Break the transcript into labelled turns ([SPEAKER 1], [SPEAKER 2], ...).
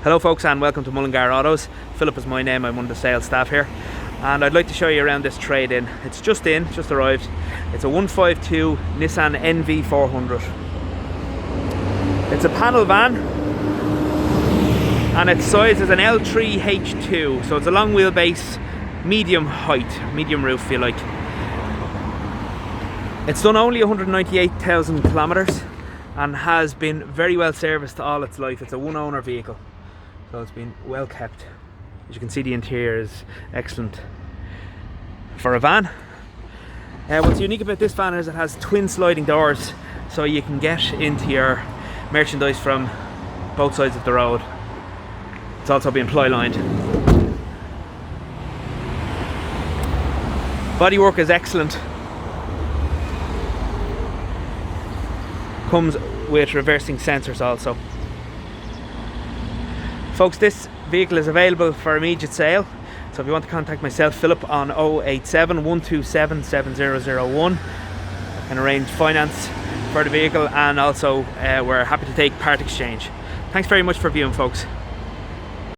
[SPEAKER 1] Hello folks, and welcome to Mullingar Autos. Philip is my name, I'm one of the sales staff here, and I'd like to show you around this trade-in. It's just arrived. It's a 152 Nissan NV400. It's a panel van and its size is an L3H2, so it's a long wheelbase, medium height, medium roof if you like. It's done only 198,000 kilometers and has been very well serviced all its life. It's a one owner vehicle, so it's been well kept. As you can see, the interior is excellent for a van. What's unique about this van is it has twin sliding doors, so you can get into your merchandise from both sides of the road. It's also been ply lined. Bodywork is excellent. Comes with reversing sensors also. Folks, this vehicle is available for immediate sale, so if you want to contact myself, Philip, on 087 127 7001, I can arrange finance for the vehicle, and also we're happy to take part exchange. Thanks very much for viewing, folks.